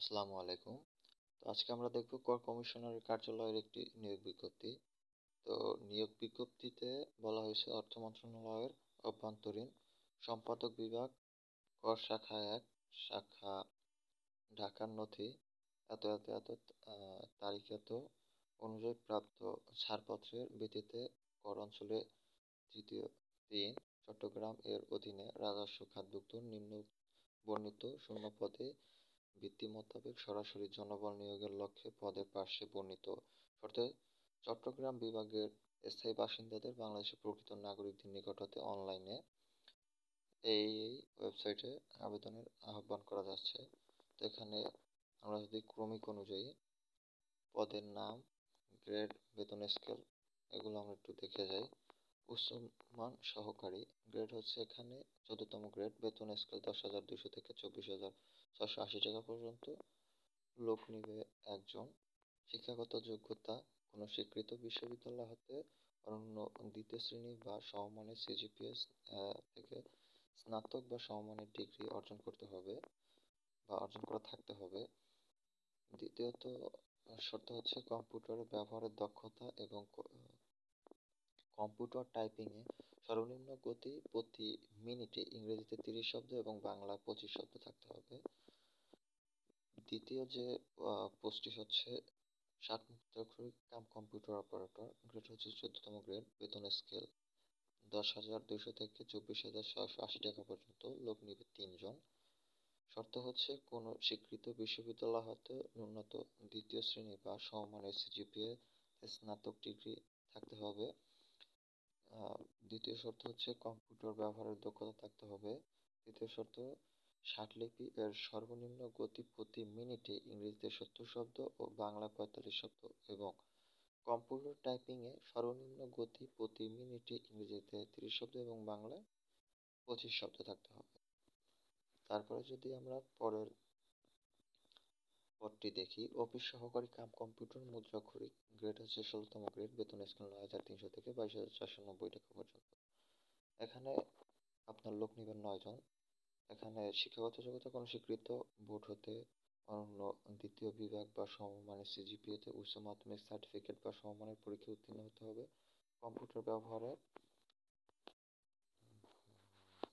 আসসালামু আলাইকুম। তো আজকে আমরা দেখব কর কমিশনারের কার্যালয়ের একটি নিয়োগ বিজ্ঞপ্তি। তো নিয়োগ বিজ্ঞপ্তিতে বলা হয়েছে অর্থ মন্ত্রণালয়ের অভ্যন্তরীণ সম্পাদক বিভাগ, কর শাখা ১, শাখা ঢাকার নথি এত তারিখ এত অনুযায়ী প্রাপ্ত ছাড়পত্রের ভিত্তিতে কর অঞ্চলে তৃতীয় ৩ চট্টগ্রাম এর অধীনে রাজস্ব খাতভুক্ত নিম্ন বর্ণিত শূন্য পদে ভিত্তি মোতাবেক সরাসরি জনবল নিয়োগের লক্ষ্যে পদের পার্শ্বে বর্ণিত শর্তে চট্টগ্রাম বিভাগের স্থায়ী বাসিন্দাদের বাংলাদেশের প্রকৃত নাগরিকদের নিকট হতে অনলাইনে এই ওয়েবসাইটে আবেদনের আহ্বান করা যাচ্ছে। তো এখানে আমরা যদি ক্রমিক অনুযায়ী পদের নাম, গ্রেড, বেতন স্কেল এগুলো আমরা একটু দেখে যাই। উচ্চমান সহকারী গ্রেড হচ্ছে এখানে ১৪তম গ্রেড, বেতন স্কেল ১০,২০০ থেকে ২৪,৬৮০ টাকা পর্যন্ত। লোক নিবে একজন। শিক্ষাগত যোগ্যতা কোনো স্বীকৃত বিশ্ববিদ্যালয় হতে অনন্য দ্বিতীয় শ্রেণী বা সমমানের সিজিপিএস থেকে স্নাতক বা সমমানের ডিগ্রি অর্জন করতে হবে বা অর্জন করা থাকতে হবে। দ্বিতীয়ত শর্ত হচ্ছে কম্পিউটার ব্যবহারের দক্ষতা এবং কম্পিউটার টাইপিংয়ে সর্বনিম্ন গতি প্রতি মিনিটে ইংরেজিতে ৩০ শব্দ এবং বাংলা ২৫ শব্দ থাকতে হবে। দ্বিতীয় যে পোস্টটি হচ্ছে ষাটমুক্তাক্ষরিক কাম কম্পিউটার অপারেটর, গ্রেড হচ্ছে ১৪তম গ্রেড, বেতন স্কেল ১০,২০০ থেকে ২৪,৬৮০ টাকা পর্যন্ত। লোক নিবে ৩ জন। শর্ত হচ্ছে কোনো স্বীকৃত বিশ্ববিদ্যালয় হতে ন্যূনতম দ্বিতীয় শ্রেণী বা সমমানের সিজিপিএ স্নাতক ডিগ্রি থাকতে হবে। দ্বিতীয় শর্ত হচ্ছে কম্পিউটার ব্যবহারের দক্ষতা থাকতে হবে। তৃতীয় শর্ত ষাটলিপি এর সর্বনিম্ন গতি প্রতি মিনিটে ইংরেজিতে ৭০ শব্দ ও বাংলায় ৪৫ শব্দ এবং কম্পিউটার টাইপিংয়ে সর্বনিম্ন গতি প্রতি মিনিটে ইংরেজিতে ৩০ শব্দ এবং বাংলায় ২৫ শব্দ থাকতে হবে। তারপরে যদি আমরা পরের পদটি দেখি, অফিস সহকারী কাম কম্পিউটার মুদ্রাক্ষরিক গ্রেড হচ্ছে ১৬তম গ্রেড, বেতন স্কেল ৯,৩০০ থেকে ২২,৪৯০ টাকা পর্যন্ত। এখানে আপনার লোক নিবেন ৯ জন। এখানে শিক্ষাগত যোগ্যতা কোনো স্বীকৃত বোর্ড হতে অনন্য দ্বিতীয় বিভাগ বা সমমানের সিজিপিএতে উচ্চ মাধ্যমিক সার্টিফিকেট বা সমমানের পরীক্ষায় উত্তীর্ণ হতে হবে। কম্পিউটার ব্যবহারে